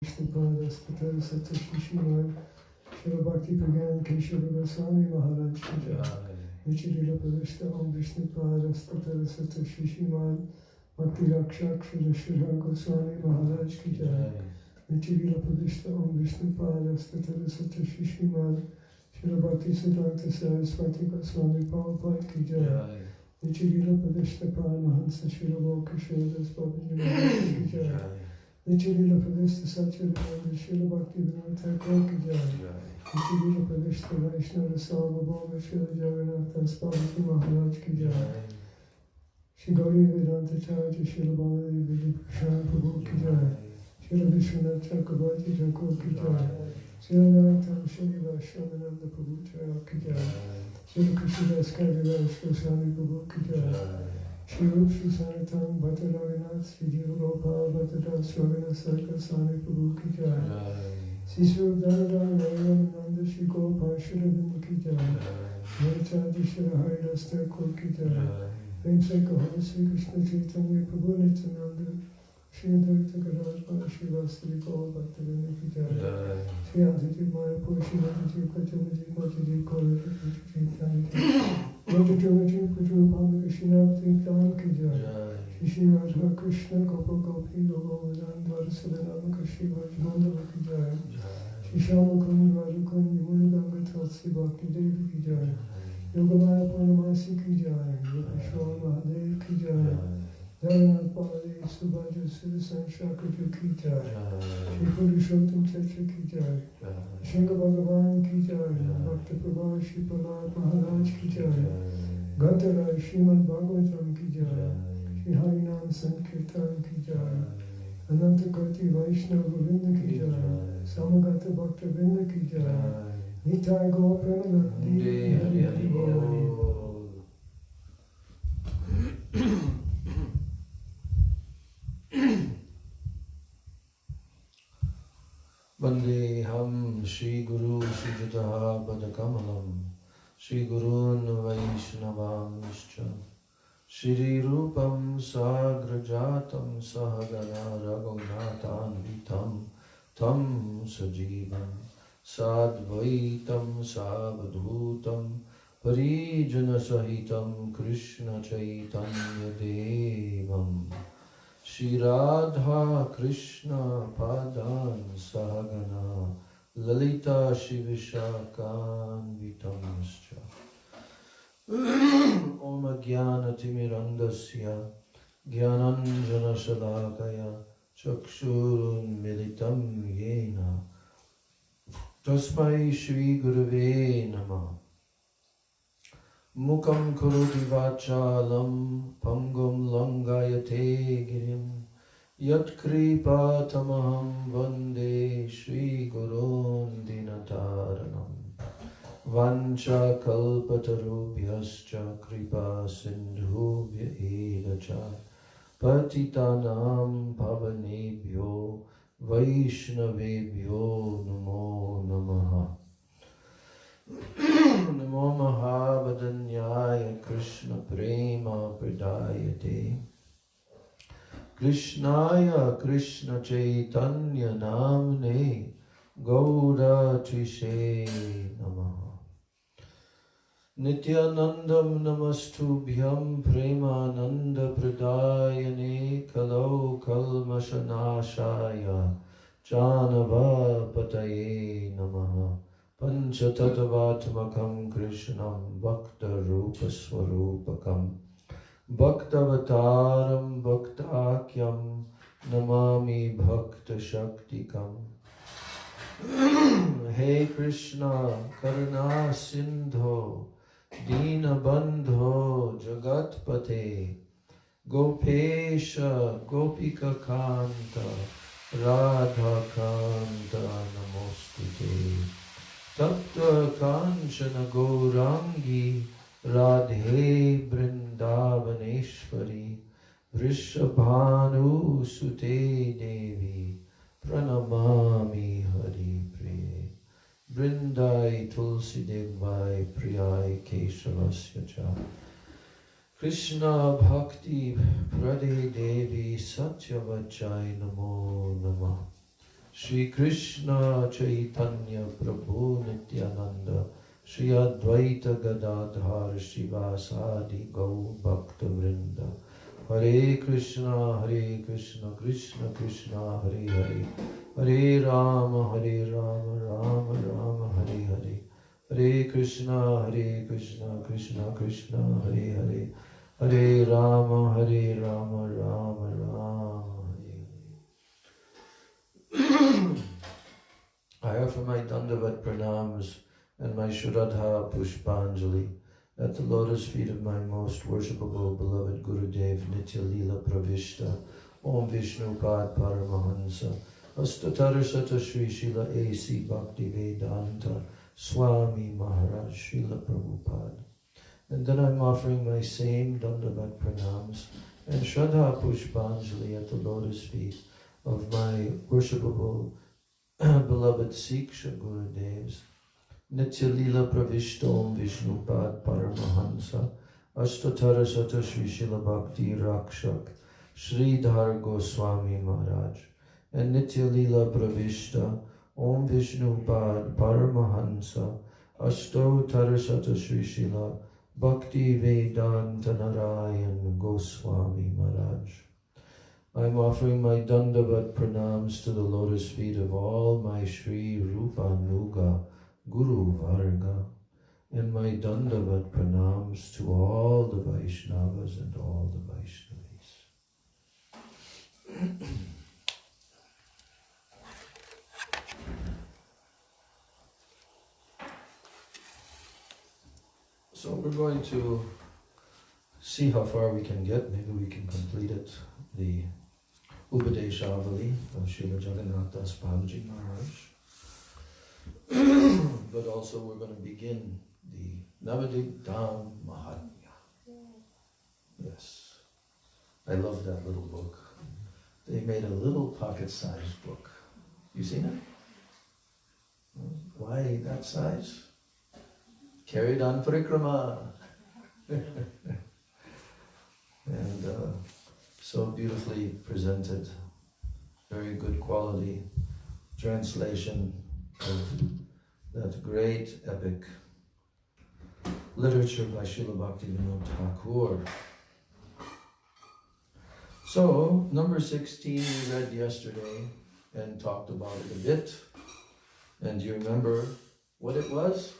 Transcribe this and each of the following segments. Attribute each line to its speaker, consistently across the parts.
Speaker 1: Srila Srila Bhakti Pragan Keshavara Swami Maharaj ki jai. Nichirila Padishta Om Vishnu Padastata Sata Srimad Bhakti Rakshak Srila Goswami Maharaj ki jai. Nichirila Padishta Om Vishnu Padastata Sata Srimad Srila Bhakti Siddhanta Saraswati Goswami Prabhupada ki jai. Nichirila Padishta Paramahansa Srila Bhokashodas Babaji Maharaj ki jai. Nichirila Padishta Satchidananda Srila Bhakti Vinod Thakur ki jai. Nichirila Padishta Vaishnava Sarvabhauma Srila Jagannath Das Babaji Maharaj ki jai. Shri Gauri Vedanta Charya Srila Baladev Vijay Prashant Prabhu ki jai. Srila Vishwanath Chakravarti Thakur ki jai. Srila Narottam Srinivas Shramananda Prabhu Thakur ki jai. Srila Krishnadas Kaviraj Goswami Prabhu ki jai. Shri Rup Shri Sanatam Bhatta Raghunath Shri Jiva Gopal Bhatta Das Raghunath Sarkar Swami Prabhu ki jai. Shri Sri Dhanadhar Narayananda Shri Gopal Shri Ravinda ki jai. Nirchadi Shri Haridas Thakur ki jai. Prem Se Kahara Shri Krishna Chaitanya Prabhu Nityananda Shri Advaita Gadadhar Shri Vasudeva Gaur Bhaktavrinda ki jai. Shri Aditi Mayapur Shri Aditi Pachamaji Bhattadi Korati Chaitanya Vajjavajji Pujur Bhamaka Shinabdi Dhan ki jai. Shri Shri Radha Krishna Gopa Gopi Gogovadan Dvarasadanamaka Shri Vajjavandava ki jai. Shri Shamakund Rajakund Yamuna Ganga Tulsi Bhakti Devi ki jai. Yogamaya Purnamasi ki jai. Yogeshwar Mahadev ki jai. Jagannath Baladev Subhaja Siddhasan Shakarju ki jai. Shri Purushottam Tetra ki jai. Shinga Bhagavan ki jai. Bhakta Prabha Shri Prahlad Maharaj ki jai. Gantarai Srimad Bhagavatam ki jai. Shri Harinam Sankirtan ki jai. Ananta Koti Vaishnava Govinda ki jai. Samagata Bhakta Vrinda ki jai. Nitai Gaur Premanandi Hari Hari Bol.
Speaker 2: Vandeham Shri Guru Shri Jataha Padakamalam Shri Gurun Vaishnavanscha Shri Rupam Sagrajatam Sahagana Raghunathanvitam Tam Sajivam Sadvaitam Savadhutam Parijana Sahitam Krishna Chaitanya Devam Shri Radha Krishna Padan Sahagana Lalita Shivishakhan Vitamascha Om Jnana Timirandasya Jnananjana Shalakaya Chakshurun Militam Yena Tasmai Shri Gurave Namah Mukam Karoti Vachalam Pangum Langayate Girim Yat Kripa Tamaham Vande Shri Gurun Dinataranam Vancha Kalpatarubhyascha Kripa Sindhubhya Evacha Patitanam Pavanebhyo Vaishnavebhyo Namo Namaha Namo Mahavadanyaya Krishna Prema Pradayate Krishnaya Krishna Chaitanya Namne Gauda Trishe Namaha Nityanandam Namastubhyam Premananda Pradayane Kalau Kalmashanashaya Janava Pataye Namaha Panchatattvatmakam Krishnam Bhakta Rupa Swarupakam Bhaktavataram Bhaktakyam Namami Bhakta Shaktikam Hey Krishna Karuna Sindho Dina Bandho Jagatpate Gopesha Gopika Kanta Radha Kanta Namostute Tapta Kanchana Gaurangi Radhe Brindavaneshwari Vrishabhanu Sute Devi Pranamami Hari Priye Brindai Tulsi Devai Priyai Keshavasya Cha Krishna Bhakti Prade Devi Satyavachai Namo Namah Shri Krishna Chaitanya Prabhu Nityananda, Shri Advaita Gadadhar Shivasadi Gau Bhakta Vrinda. Hare Krishna, Krishna Krishna, Hare Hare, Hare Rama, Rama Rama, Hare Hare. Hare Krishna, Krishna Krishna, Hare Hare, Hare Rama, Rama Rama, Hare Hare. I offer my Dandavat Pranams and my Shraddha Pushpanjali at the lotus feet of my most worshipable beloved Gurudev Nitya Leela Pravishta Om Vishnu Pad Paramahansa Astatara Sata Shri Srila A.C. Bhakti Vedanta Swami Maharaj Srila Prabhupada. And then I'm offering my same Dandavat Pranams and Shraddha Pushpanjali at the lotus feet of my worshipable beloved Siksha Gurudevs Nitya Leela Pravishta Om Vishnu Pad Paramahansa Ashtatara Sata Shri Srila Bhakti Rakshak Sridhar Goswami Maharaj and Nitya Leela Pravishta Om Vishnu Pad Paramahansa Ashtotara Sata Shri Srila Bhakti Vedanta Narayan Goswami Maharaj. I'm offering my Dandavat Pranams to the lotus feet of all my Sri Rupa Nuga Guru Varga, and my Dandavat Pranams to all the Vaishnavas and all the Vaishnavis. So we're going to see how far we can get. Maybe we can complete it. The Upadeshavali of Srila Jagannath Das Babaji Maharaj. But also we're going to begin the Navadik Dham Mahatmya. Yes. I love that little book. They made a little pocket-sized book. You seen it? Why that size? Carried on parikrama. And so beautifully presented. Very good quality translation of that great epic literature by Srila Bhaktivinoda Thakur. So, number 16 we read yesterday and talked about it a bit. And do you remember what it was?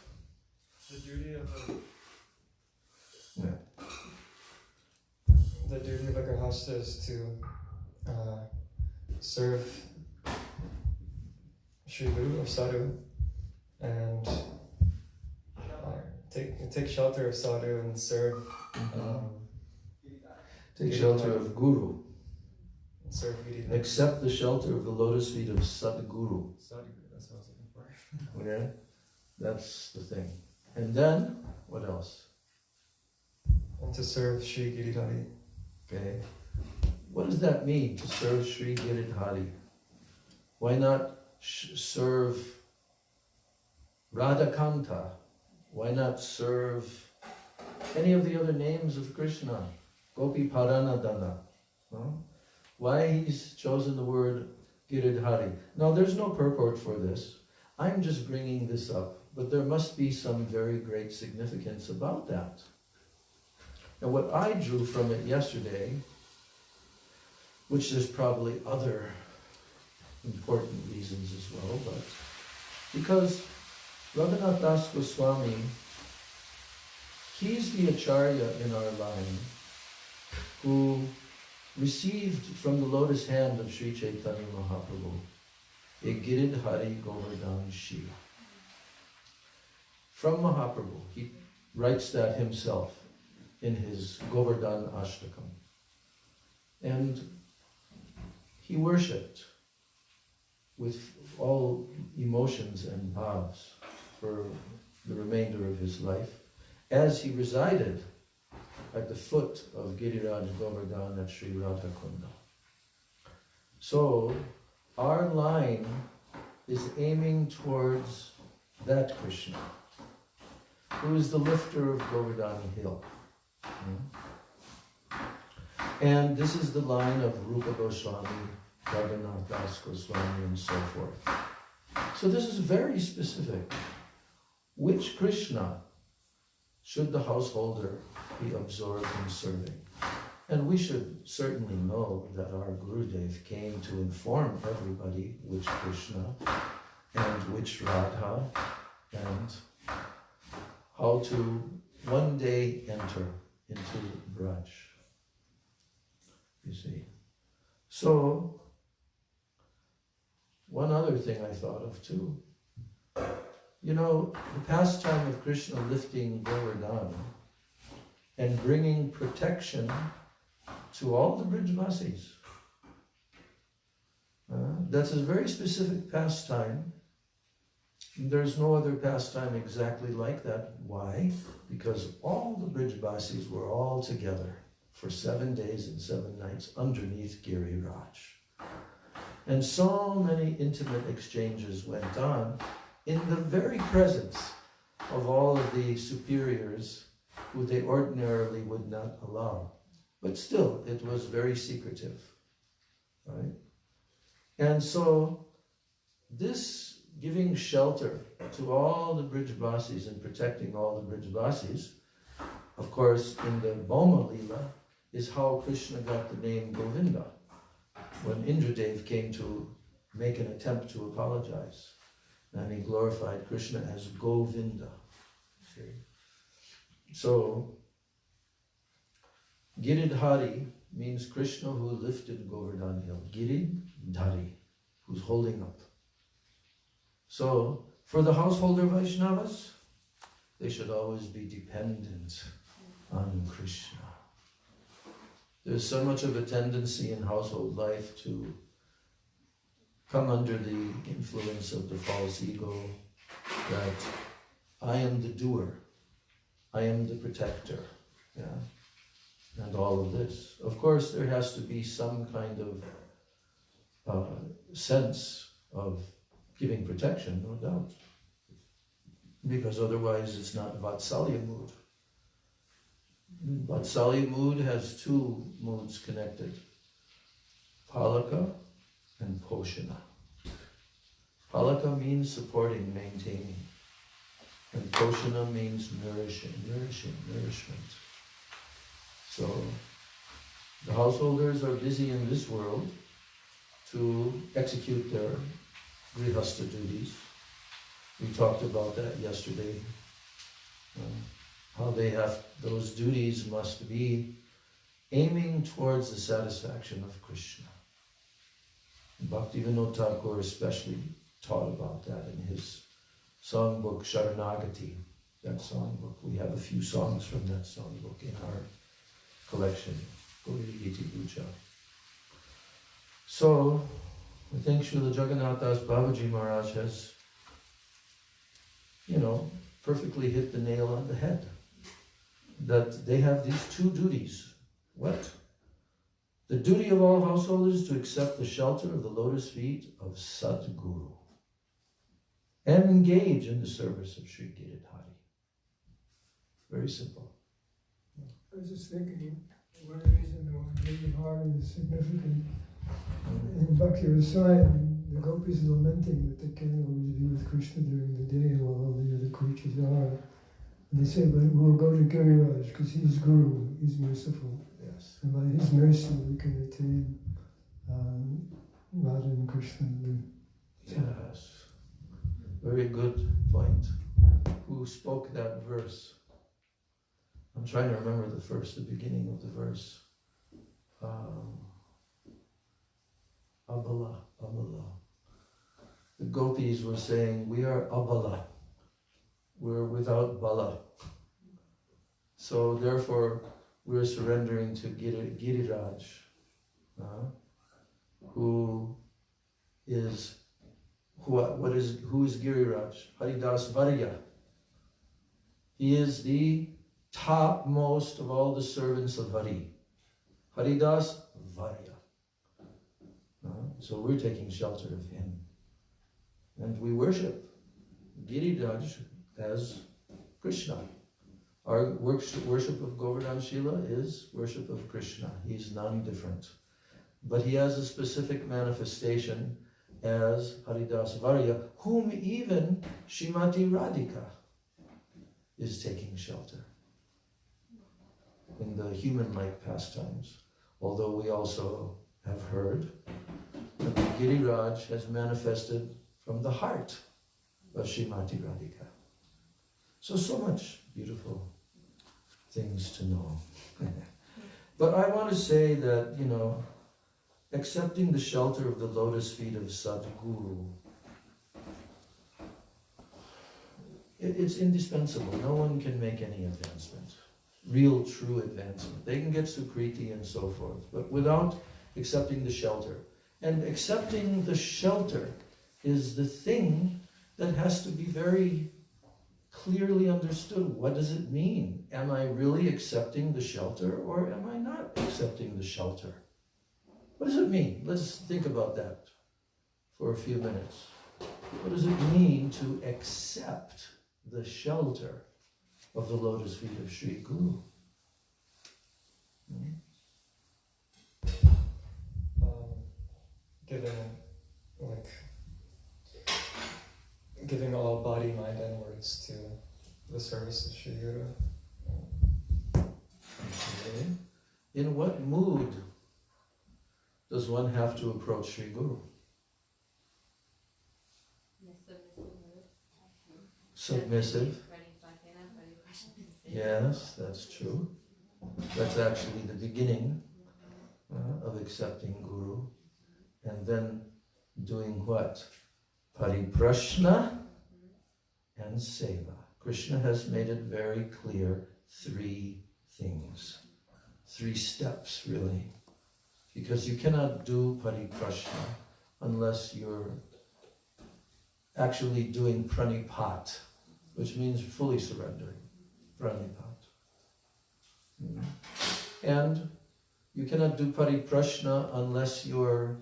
Speaker 3: The duty of
Speaker 2: Yeah.
Speaker 3: the duty of a grahasta is to serve Shri Guru or Sadhu and take shelter of Sadhu and serve.
Speaker 2: Take shelter of Guru.
Speaker 3: And serve Guru.
Speaker 2: Accept the shelter of the lotus feet of Sadguru.
Speaker 3: Sadhu, that's what I was looking for.
Speaker 2: Okay? That's the thing. And then, what else?
Speaker 3: And to serve Shri Giridhari.
Speaker 2: Okay. What does that mean, to serve Shri Giridhari? Why not serve Radhakanta? Why not serve any of the other names of Krishna? Gopi Paranadana. No? Why he's chosen the word Giridhari? Now, there's no purport for this. I'm just bringing this up, but there must be some very great significance about that. And what I drew from it yesterday, which there's probably other important reasons as well, but because Raghunath Das Goswami, he's the Acharya in our line who received from the lotus hand of Sri Chaitanya Mahaprabhu a Giridhari Govardhan Shiva. From Mahaprabhu, he writes that himself in his Govardhan Ashtakam. And he worshipped with all emotions and bhavs for the remainder of his life, as he resided at the foot of Giriraj Govardhan at Sri Radhakunda. So, our line is aiming towards that Krishna, who is the lifter of Govardhan Hill. And this is the line of Rupa Goswami Jagannath Das Goswami, and so forth. So this is very specific. Which Krishna should the householder be absorbed in serving? And we should certainly know that our Gurudev came to inform everybody which Krishna and which Radha and how to one day enter into Braj. You see. So, one other thing I thought of too. You know, the pastime of Krishna lifting Govardhan and bringing protection to all the Brijvasis. That's a very specific pastime. There's no other pastime exactly like that. Why? Because all the Brijvasis were all together for 7 days and 7 nights underneath Giriraj. And so many intimate exchanges went on in the very presence of all of the superiors who they ordinarily would not allow. But still, it was very secretive, right? And so, this giving shelter to all the Brijvasis and protecting all the Brijvasis, of course, in the Boma Leela, is how Krishna got the name Govinda, when Indradev came to make an attempt to apologize. And he glorified Krishna as Govinda. See? So, Giridhari means Krishna who lifted Govardhan hill. Giridhari, who's holding up. So, for the householder Vaishnavas, they should always be dependent on Krishna. There's so much of a tendency in household life to come under the influence of the false ego that I am the doer, I am the protector, yeah, and all of this. Of course, there has to be some kind of sense of giving protection, no doubt, because otherwise it's not Vatsalya mood. Vatsalya mood has 2 moods connected, Palaka and Poshana. Palaka means supporting, maintaining. And Poshana means nourishment. So, the householders are busy in this world to execute their grihastha duties. We talked about that yesterday. How they have, those duties must be aiming towards the satisfaction of Krishna. Bhaktivinoda Thakur especially taught about that in his songbook Sharanagati, that songbook. We have a few songs from that songbook in our collection, Gauri Giti Puja. So, I think Srila Jagannath Das Babaji Maharaj has, perfectly hit the nail on the head. That they have these 2 duties. What? The duty of all householders is to accept the shelter of the lotus feet of Sadguru and engage in the service of Sri Giridhari. Very simple.
Speaker 1: I was just thinking, one reason why Giridhari is significant in Bhakti Rasayana, the gopis lamenting that they can't always be with Krishna during the day while all the other creatures are. And they say, but we'll go to Giriraj because he's Guru, he's merciful.
Speaker 2: Yes.
Speaker 1: And by his mercy we can attain Radha and Krishna.
Speaker 2: Yes. Very good point. Who spoke that verse? I'm trying to remember the beginning of the verse. Abala. The gopis were saying, we are abala. We're without bala. So therefore, we're surrendering to Giriraj, who is Giriraj? Haridas Varya. He is the topmost of all the servants of Hari. Haridas Varya. So we're taking shelter of him. And we worship Giriraj as Krishna. Our worship of Govardhan Shila is worship of Krishna. He's non-different. but he has a specific manifestation as Haridas Varya, whom even Srimati Radhika is taking shelter in the human-like pastimes. Although we also have heard that the Giriraj has manifested from the heart of Srimati Radhika. So much beautiful things to know. But I want to say that, accepting the shelter of the lotus feet of Sadguru, it's indispensable. No one can make any advancement, real, true advancement. They can get Sukriti and so forth, but without accepting the shelter. And accepting the shelter is the thing that has to be very clearly understood. What does it mean? Am I really accepting the shelter, or am I not accepting the shelter? What does it mean? Let's think about that for a few minutes. What does it mean to accept the shelter of the lotus feet of Sri Guru?
Speaker 3: Giving all body, mind, and words to the service of Sri Guru.
Speaker 2: Okay. In what mood does one have to approach Sri Guru? Submissive. Yes, that's true. That's actually the beginning of accepting Guru. And then doing what? Pariprashna and Seva. Krishna has made it very clear, 3 things. 3 steps, really. Because you cannot do pariprashna unless you're actually doing pranipat, which means fully surrendering. Pranipat. And you cannot do pariprashna unless you're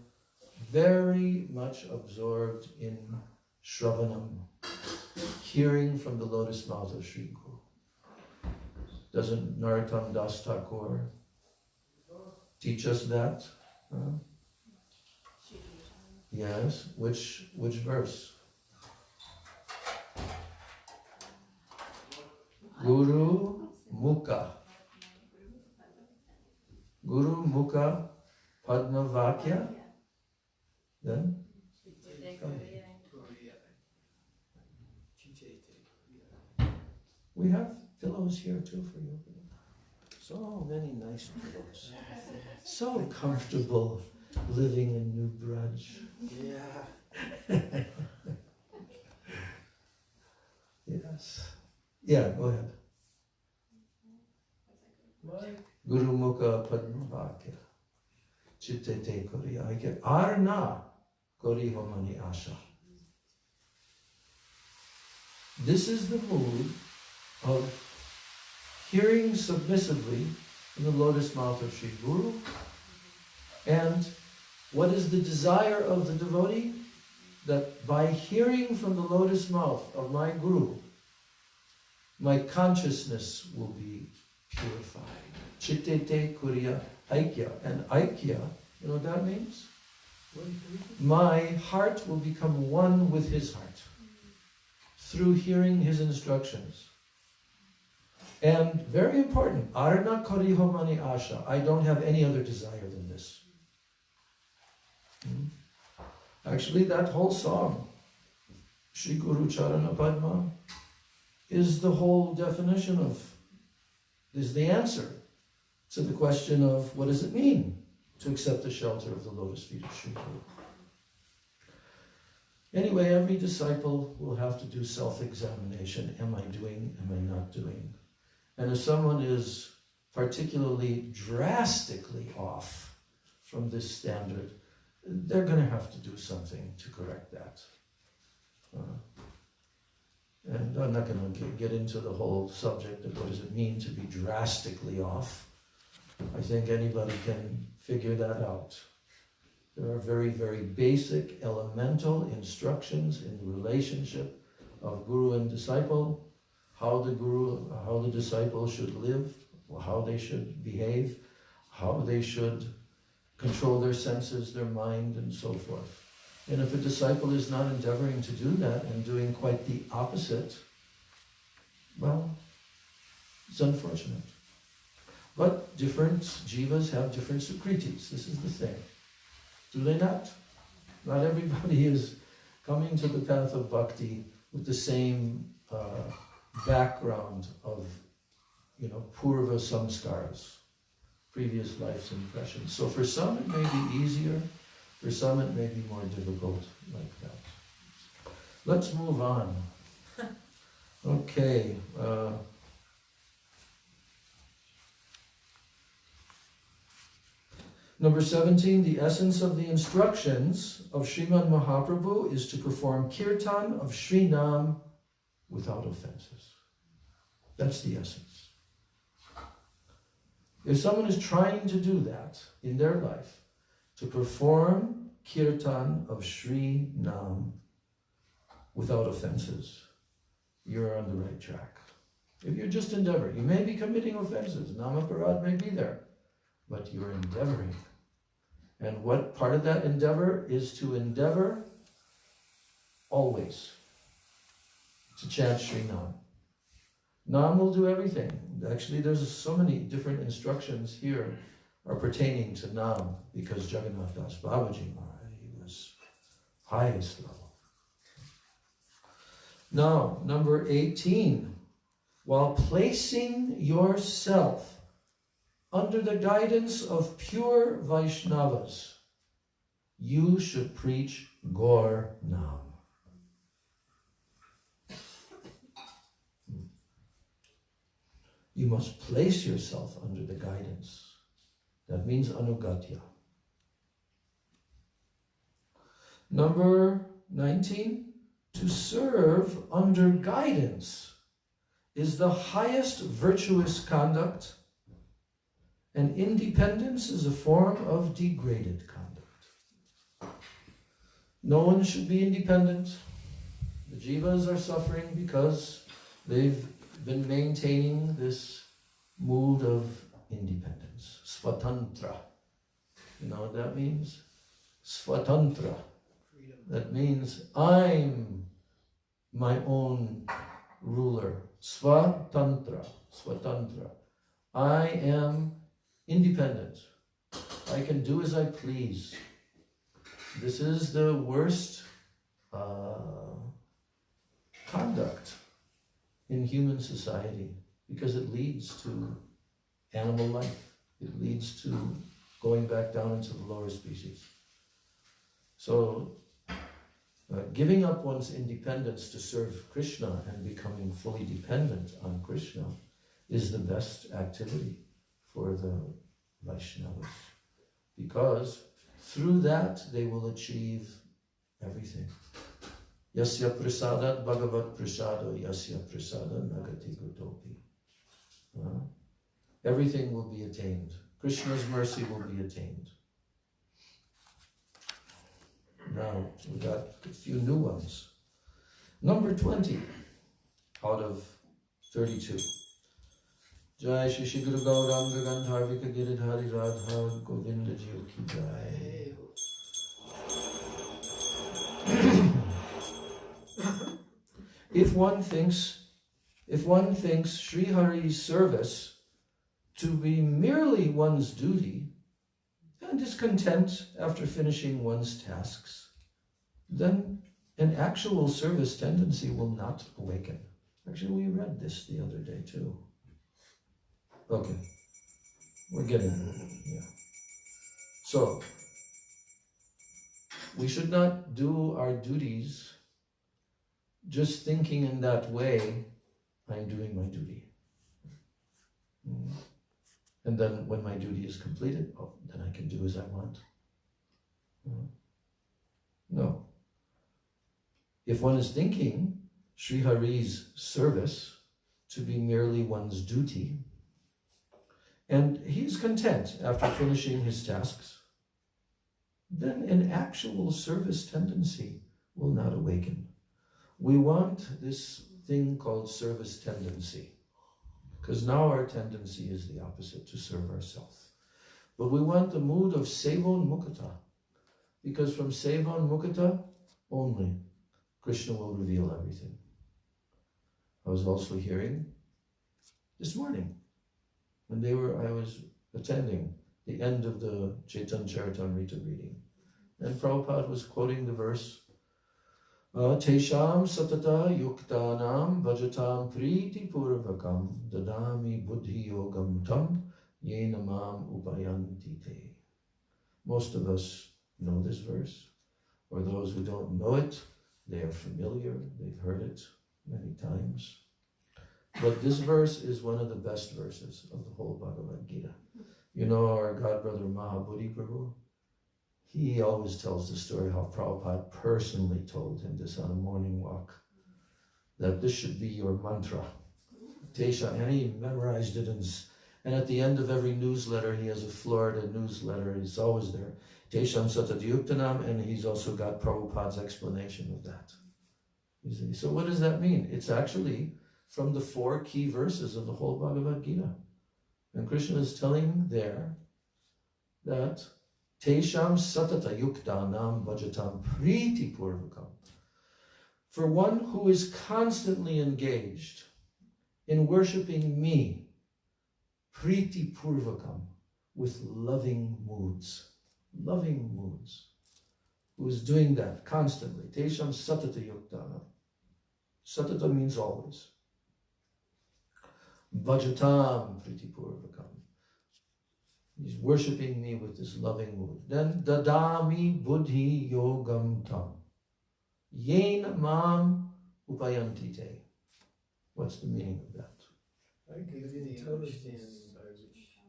Speaker 2: very much absorbed in Shravanam, hearing from the lotus mouth of Sri Guru. Doesn't Narottam Das Thakur teach us that? Yes. Which verse? Guru Mukha. Guru Mukha Padmavakya. Then? We have pillows here too for you. So many nice pillows. So comfortable living in New Braj. Yeah. Yes. Yeah, go ahead. Guru Mukha Padmavakya. Chittete Koriya. Arna Korihomani Asha. This is the mood of hearing submissively in the lotus mouth of Sri Guru. And what is the desire of the devotee? That by hearing from the lotus mouth of my Guru, my consciousness will be purified. Chittete Kuriya Aikya. And Aikya, you know what that means? My heart will become one with his heart through hearing his instructions. And very important, Arna Karihomani Asha. I don't have any other desire than this. Actually, that whole song, Shri Guru Charana Padma, is the whole definition of, is the answer to the question of what does it mean to accept the shelter of the lotus feet of Shri Guru. Anyway, every disciple will have to do self-examination. Am I doing? Am I not doing? And if someone is particularly drastically off from this standard, they're going to have to do something to correct that. And I'm not going to get into the whole subject of what does it mean to be drastically off. I think anybody can figure that out. There are very, very basic, elemental instructions in the relationship of guru and disciple, how the disciple should live, how they should behave, how they should control their senses, their mind, and so forth. And if a disciple is not endeavoring to do that and doing quite the opposite, well, it's unfortunate. But different jivas have different sukritis. This is the thing. Do they not? Not everybody is coming to the path of bhakti with the same background of, purva samskaras, previous life's impressions. So for some it may be easier, for some it may be more difficult like that. Let's move on. Okay. Number 17, the essence of the instructions of Srimad Mahaprabhu is to perform kirtan of Sri Nam without offenses. That's the essence. If someone is trying to do that in their life, to perform kirtan of Sri Nam without offenses, you're on the right track. If you're just endeavoring, you may be committing offenses, namaparad may be there, but you're endeavoring. And what part of that endeavor is to endeavor always to chant Sri Nam. Nam will do everything. Actually, there's so many different instructions here are pertaining to Nam, because Jagannath Das Babaji Maharaj, he was highest level. Now, number 18, while placing yourself under the guidance of pure Vaishnavas, you should preach Gaur Nam. You must place yourself under the guidance. That means anugatya. Number 19, to serve under guidance is the highest virtuous conduct, and independence is a form of degraded conduct. No one should be independent. The jivas are suffering because they've been maintaining this mood of independence. Svatantra. You know what that means? Svatantra. Freedom. That means I'm my own ruler. Svatantra. Svatantra. I am independent. I can do as I please. This is the worst conduct in human society, because it leads to animal life. It leads to going back down into the lower species. So, giving up one's independence to serve Krishna and becoming fully dependent on Krishna is the best activity for the Vaishnavas, because through that they will achieve everything. Yasya prasadat bhagavat prasado yasya prasada nagati gutopi. Everything will be attained. Krishna's mercy will be attained. Now, we got a few new ones. Number 20 out of 32. Jai Shri Shri Guru Gauranga Gandharvika Giridhari Radha Govinda Jiva Ki Jai. If one thinks Sri Hari's service to be merely one's duty and is content after finishing one's tasks, then an actual service tendency will not awaken. Actually, we read this the other day too. Okay, we're getting there. Yeah. So, we should not do our duties just thinking in that way, I'm doing my duty. And then when my duty is completed, then I can do as I want. No. If one is thinking Sri Hari's service to be merely one's duty, and he's content after finishing his tasks, then an actual service tendency will not awaken. We want this thing called service tendency, because now our tendency is the opposite, to serve ourselves. But we want the mood of Sevon Mukata, because from Sevon Mukata only Krishna will reveal everything. I was also hearing this morning when I was attending the end of the Chaitanya Charitamrita reading, and Prabhupada was quoting the verse, Tesham satata yuktanam bhajatam priti purvakam dadami buddhi yogam tam yenamam upayanti te. Most of us know this verse, or those who don't know it, they are familiar, they've heard it many times. But this verse is one of the best verses of the whole Bhagavad Gita. You know our godbrother Mahabodhi Prabhu? He always tells the story how Prabhupada personally told him this on a morning walk, that this should be your mantra. Tesha, and he memorized it, and at the end of every newsletter, he has a Florida newsletter, it's always there. Tesham Satadhyuktanam, and he's also got Prabhupada's explanation of that. You see? So what does that mean? It's actually from the 4 key verses of the whole Bhagavad Gita. And Krishna is telling there that Tesham Satata Yuktanam Bhajatam Priti Purvakam. For one who is constantly engaged in worshipping me, Priti Purvakam, with loving moods, who is doing that constantly. Tesham Satata Yuktanam. Satata means always. Bhajatam Priti Purvakam. He's worshipping me with this loving mood. Then dadami buddhi yogam tam. Yena mam upayanti te. What's the meaning of that?
Speaker 1: I give you the understanding by which.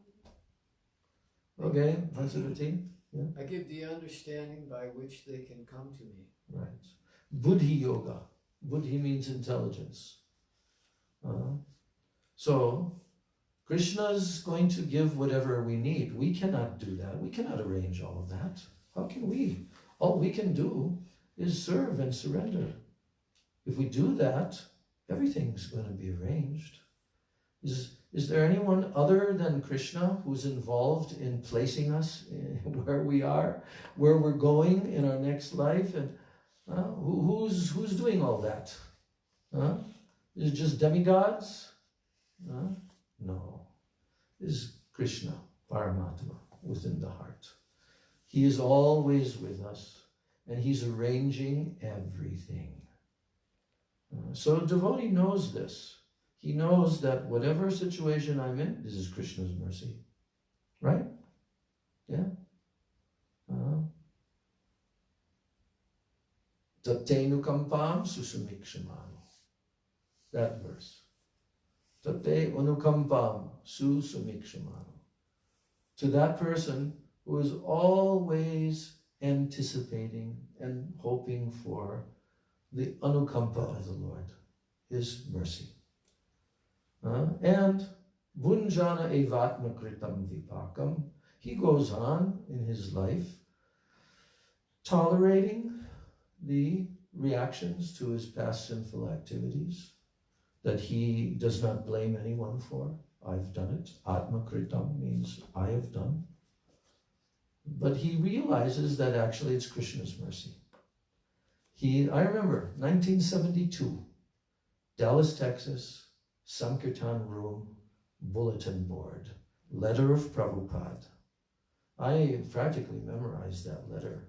Speaker 2: Okay, answer the team. Yeah.
Speaker 1: I give the understanding by which they can come to me.
Speaker 2: Right. Buddhi yoga. Buddhi means intelligence. So Krishna's going to give whatever we need. We cannot do that. We cannot arrange all of that. How can we? All we can do is serve and surrender. If we do that, everything's going to be arranged. Is there anyone other than Krishna who's involved in placing us where we are, where we're going in our next life? And who's doing all that? Is it just demigods? No. Is Krishna, Paramatma, within the heart. He is always with us, and he's arranging everything. So a devotee knows this. He knows that whatever situation I'm in, this is Krishna's mercy. Right? Yeah? Tattenu kampam susumikshamano. That verse. Tate anukampam susumikshamano. To that person who is always anticipating and hoping for the anukampa of the Lord, his mercy. And Bunjana evatma kritam vipakam. He goes on in his life tolerating the reactions to his past sinful activities that he does not blame anyone for. I've done it. Atma kritam means I have done. But he realizes that actually it's Krishna's mercy. I remember 1972, Dallas, Texas, Sankirtan room, bulletin board, letter of Prabhupada. I practically memorized that letter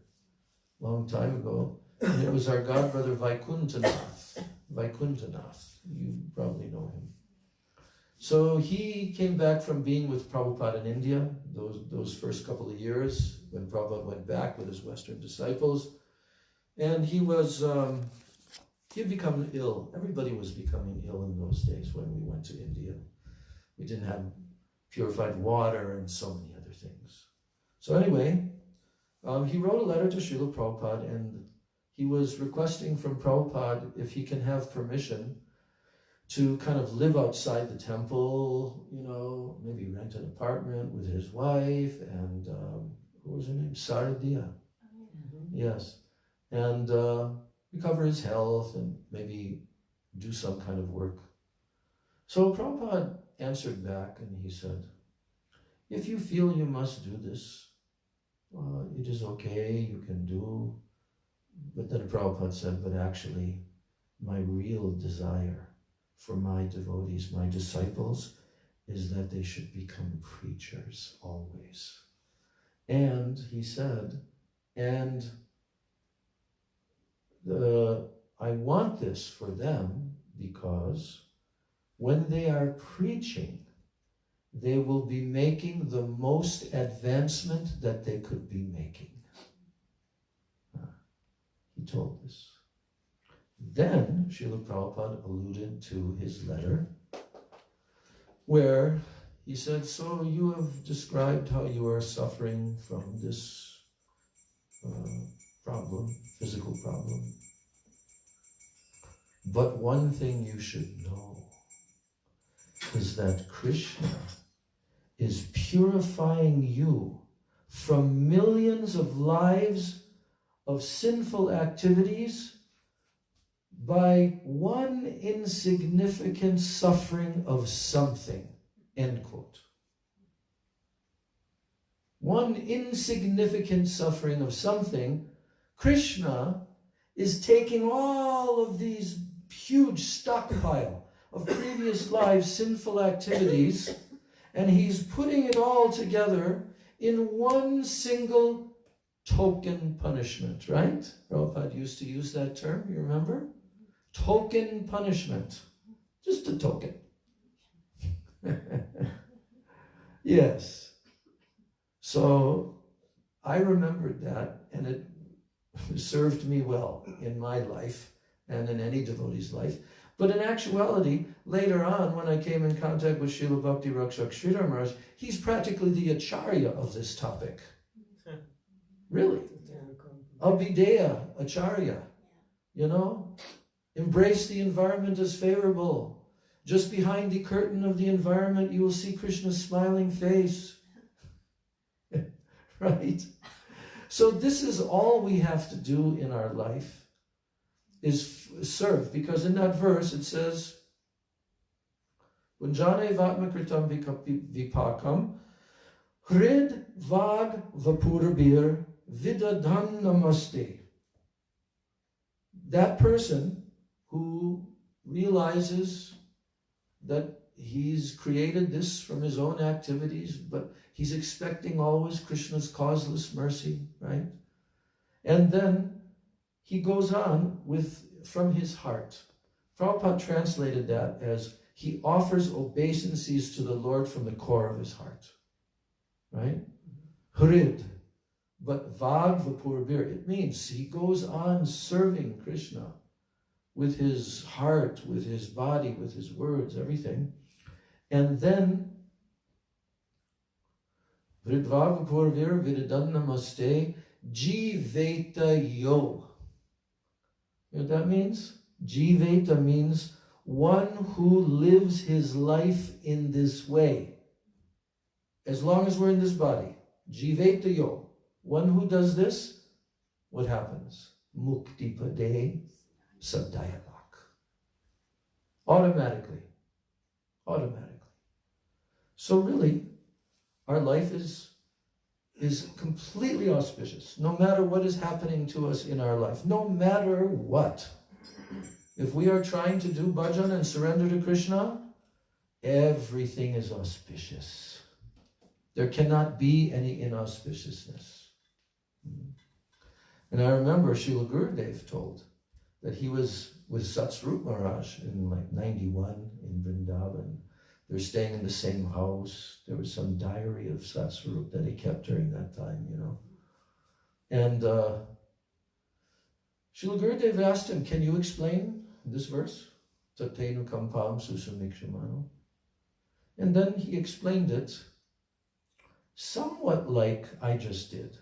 Speaker 2: a long time ago. And it was our godbrother Vaikuntanath. You probably know him. So he came back from being with Prabhupada in India, those first couple of years when Prabhupada went back with his Western disciples. And he had become ill. Everybody was becoming ill in those days when we went to India. We didn't have purified water and so many other things. So anyway, he wrote a letter to Srila Prabhupada, and he was requesting from Prabhupada if he can have permission to kind of live outside the temple, maybe rent an apartment with his wife and, what was her name? Saradiya. Yes. And recover his health and maybe do some kind of work. So Prabhupada answered back and he said, if you feel you must do this, it is okay, you can do. But then Prabhupada said, but actually, my real desire for my devotees, my disciples, is that they should become preachers always. And he said, and I want this for them because when they are preaching, they will be making the most advancement that they could be making. He told this. Then Srila Prabhupada alluded to his letter, where he said, so you have described how you are suffering from this problem, physical problem. But one thing you should know is that Krishna is purifying you from millions of lives of sinful activities by one insignificant suffering of something, end quote. One insignificant suffering of something, Krishna is taking all of these huge stockpile of previous lives' sinful activities, and he's putting it all together in one single token punishment, right? Prabhupada used to use that term, you remember? Token punishment. Just a token. Yes. So I remembered that, and it served me well in my life and in any devotee's life. But in actuality, later on, when I came in contact with Srila Bhakti Rakshak Sridhar Maharaj, he's practically the acharya of this topic. Really. Abhideya acharya. You know? Embrace the environment as favorable. Just behind the curtain of the environment, you will see Krishna's smiling face. Right? So this is all we have to do in our life, is serve. Because in that verse it says, Unjane vatmakritam vipakam hrid vag vapurabir vidadhan namaste. That person who realizes that he's created this from his own activities, but he's expecting always Krishna's causeless mercy, right? And then he goes on with, from his heart. Prabhupada translated that as he offers obeisances to the Lord from the core of his heart, right? Hrid. But Vag Vapurabir, it means he goes on serving Krishna with his heart, with his body, with his words, everything. And then Vridva Vapurabir Vidadan Namaste Jiveta Yo. You know what that means? Jiveta means one who lives his life in this way. As long as we're in this body. Jiveta Yo. One who does this, what happens? Mukti Pade Sadayavak. Automatically. So really, our life is completely auspicious. No matter what is happening to us in our life. No matter what. If we are trying to do bhajan and surrender to Krishna, everything is auspicious. There cannot be any inauspiciousness. And I remember Srila Gurudev told that he was with Satsvarup Maharaj in like 91 in Vrindavan. They're staying in the same house. There was some diary of Satsvarup that he kept during that time, you know. And Srila Gurudev asked him, can you explain this verse? Tatenu kampam susamikshamano. And then he explained it somewhat like I just did.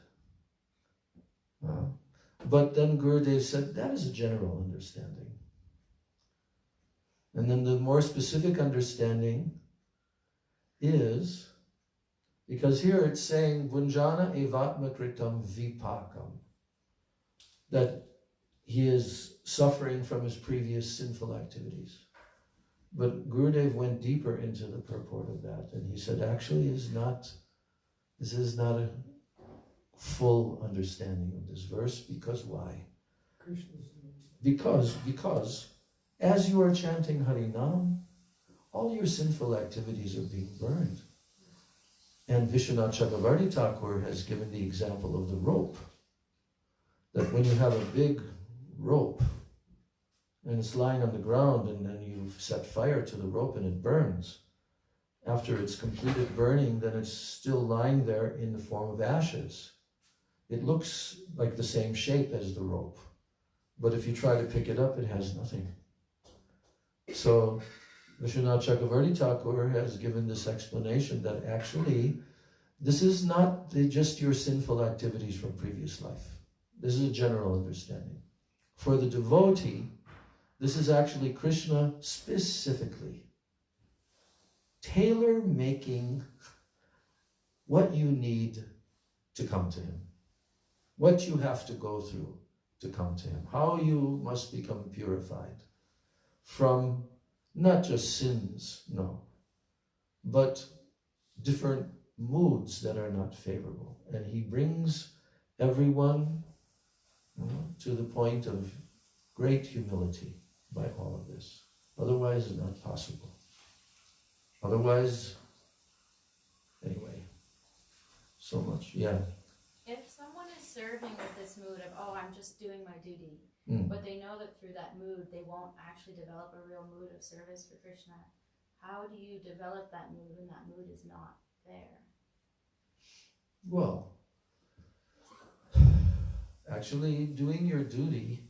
Speaker 2: But then Gurudev said, that is a general understanding. And then the more specific understanding is, because here it's saying, Bunjana evatma kritam vipakam, that he is suffering from his previous sinful activities. But Gurudev went deeper into the purport of that, and he said, actually, is not This is not a full understanding of this verse, because why? Because as you are chanting Harinam, all your sinful activities are being burned. And Vishwanath Chakravarti Thakur has given the example of the rope. That when you have a big rope and it's lying on the ground and then you've set fire to the rope and it burns, after it's completed burning, then it's still lying there in the form of ashes. It looks like the same shape as the rope, but if you try to pick it up, it has nothing. So Vishwanath Chakravarti Thakur has given this explanation that actually this is not just your sinful activities from previous life. This is a general understanding. For the devotee, this is actually Krishna specifically tailor-making what you need to come to him, what you have to go through to come to him, how you must become purified from not just sins, no, but different moods that are not favorable. And he brings everyone to the point of great humility by all of this. Otherwise, it's not possible. Otherwise, anyway, so much, yeah.
Speaker 4: If someone is serving with this mood of, oh, I'm just doing my duty, but they know that through that mood, they won't actually develop a real mood of service for Krishna, how do you develop that mood when that mood is not there?
Speaker 2: Well, actually, doing your duty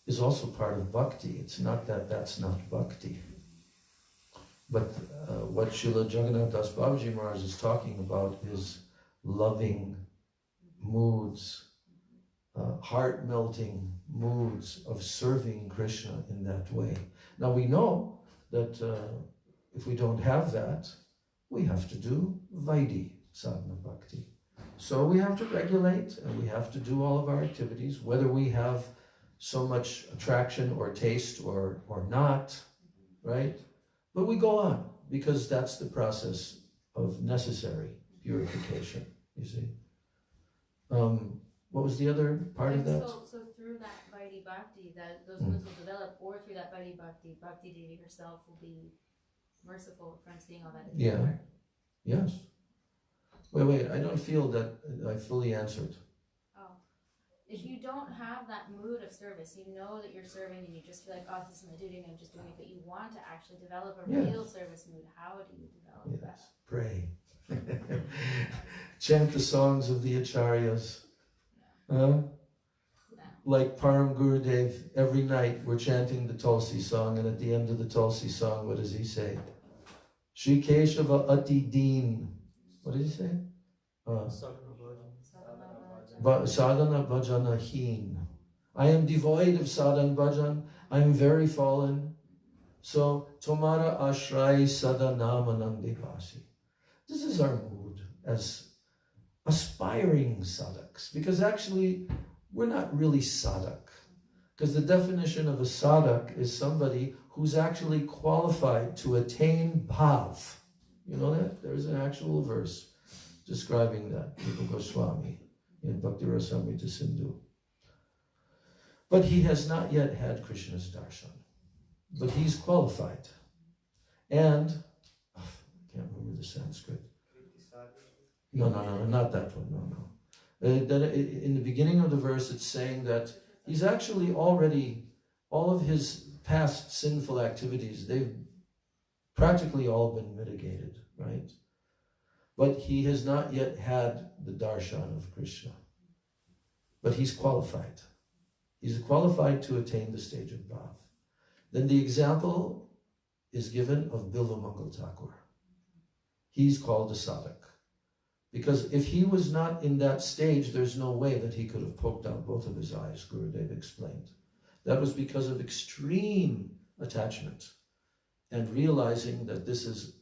Speaker 2: is also part of bhakti. It's not that that's not bhakti. But what Srila Jagannath Das Babaji Maharaj is talking about is loving moods, heart-melting moods of serving Krishna in that way. Now we know that if we don't have that, we have to do Vaidhi sadhana bhakti. So we have to regulate and we have to do all of our activities, whether we have so much attraction or taste or not, right? But we go on because that's the process of necessary purification, you see. What was the other part of that?
Speaker 4: So through that Vaidhi Bhakti, that those moods will develop, or through that Vaidhi Bhakti, Bhakti Devi herself will be merciful from seeing all that.
Speaker 2: Yeah. Yes. Wait, I don't feel that I fully answered.
Speaker 4: Oh. If you don't have that mood of service, you know that you're serving and you just feel like, oh, this is my duty and I'm just doing it, but you want to actually develop a real service mood, how do you develop that?
Speaker 2: Pray. Chant the songs of the acharyas. Like Param Gurudev, every night we're chanting the Tulsi song, and at the end of the Tulsi song, what does he say? Shri Keshava Ati Deen. What did he say? Sadhana Bhajana Heen. I am devoid of sadhana bhajan. I am very fallen. So, Tomara Ashrai Sadhanamanandi Vasi. This is our mood as aspiring sadhaks, because actually we're not really sadhak, because the definition of a sadhak is somebody who's actually qualified to attain bhav. You know that? There's an actual verse describing that, Rupa Goswami in Bhakti Rasamrita Sindhu. But he has not yet had Krishna's darshan, but he's qualified. And I can't remember the Sanskrit. No, not that one. No. In the beginning of the verse, it's saying that he's actually already, all of his past sinful activities, they've practically all been mitigated, right? But he has not yet had the darshan of Krishna. But he's qualified. He's qualified to attain the stage of bhav. Then the example is given of Bilvamangal Thakur. He's called a sadhak. Because if he was not in that stage, there's no way that he could have poked out both of his eyes, Gurudev explained. That was because of extreme attachment and realizing that this is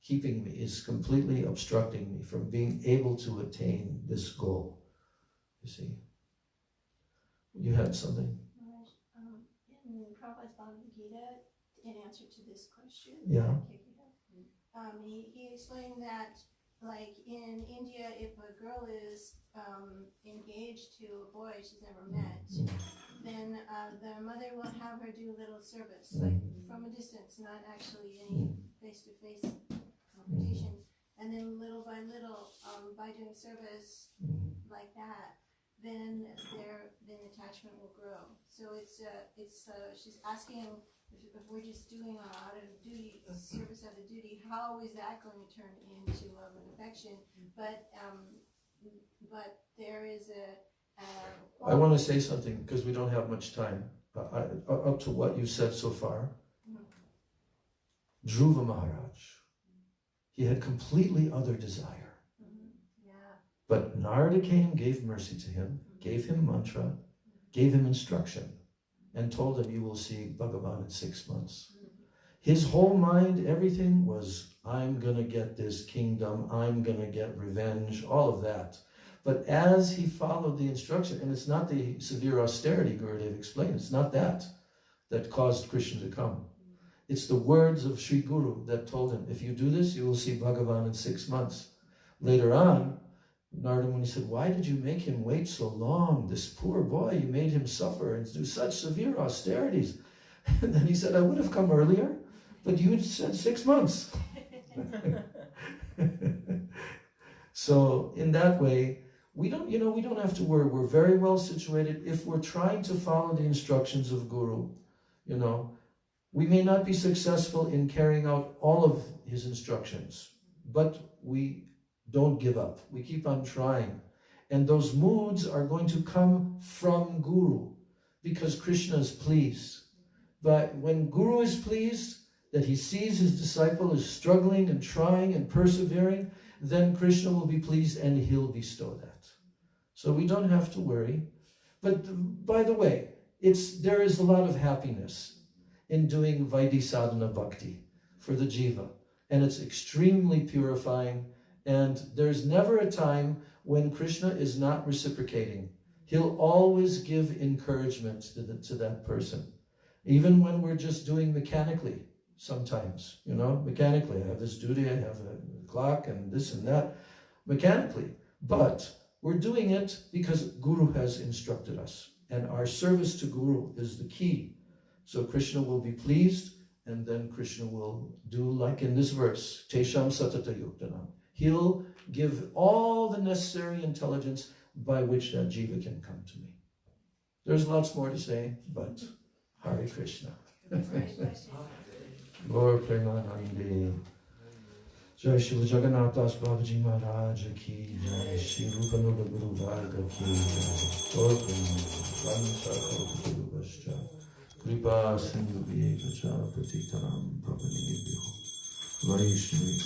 Speaker 2: keeping me, is completely obstructing me from being able to attain this goal. You see? You had something?
Speaker 5: In Prabhupada's Bhagavad Gita, in answer to this question,
Speaker 2: Yeah.
Speaker 5: he explained that like in India, if a girl is engaged to a boy she's never met, then the mother will have her do a little service, like from a distance, not actually any face-to-face confrontation. And then little by little, by doing service like that, then attachment will grow. So she's asking if we're just doing out of duty, service out of duty, how is that going to turn into love and affection? But there is
Speaker 2: I want to say something because we don't have much time. Up to what you said so far, Dhruva Maharaj, he had completely other desire. But Narada came, gave mercy to him, gave him mantra, gave him instruction, and told him, you will see Bhagavan in 6 months. His whole mind, everything was, I'm going to get this kingdom, I'm going to get revenge, all of that. But as he followed the instruction, and it's not the severe austerity Gurudev explained, it's not that caused Krishna to come. It's the words of Sri Guru that told him, if you do this, you will see Bhagavan in 6 months. Later on, Narada Muni said, why did you make him wait so long? This poor boy, you made him suffer and do such severe austerities. And then he said, I would have come earlier, but you said 6 months. So in that way, we don't have to worry. We're very well situated if we're trying to follow the instructions of Guru. We may not be successful in carrying out all of his instructions, but we don't give up. We keep on trying. And those moods are going to come from Guru because Krishna is pleased. But when Guru is pleased, that he sees his disciple is struggling and trying and persevering, then Krishna will be pleased and he'll bestow that. So we don't have to worry. But by the way, there is a lot of happiness in doing Vaidhi Sadhana Bhakti for the Jiva. And it's extremely purifying. And there's never a time when Krishna is not reciprocating. He'll always give encouragement to that person. Even when we're just doing mechanically, sometimes, mechanically. I have this duty, I have a clock and this and that, mechanically. But we're doing it because Guru has instructed us. And our service to Guru is the key. So Krishna will be pleased, and then Krishna will do like in this verse, Tesham Satata Yuktanam. He'll give all the necessary intelligence by which that jiva can come to me. There's lots more to say, but Hare Krishna. Lord Premanande. Jai Srila Jagannath Das Babaji Maharaj ki Jai. Shri Rupanuga Guru Varga ki Jai. Lord Premanande. Kripa Sindhu Vyevacha Patitanam Pavanebhyo Vaishnavi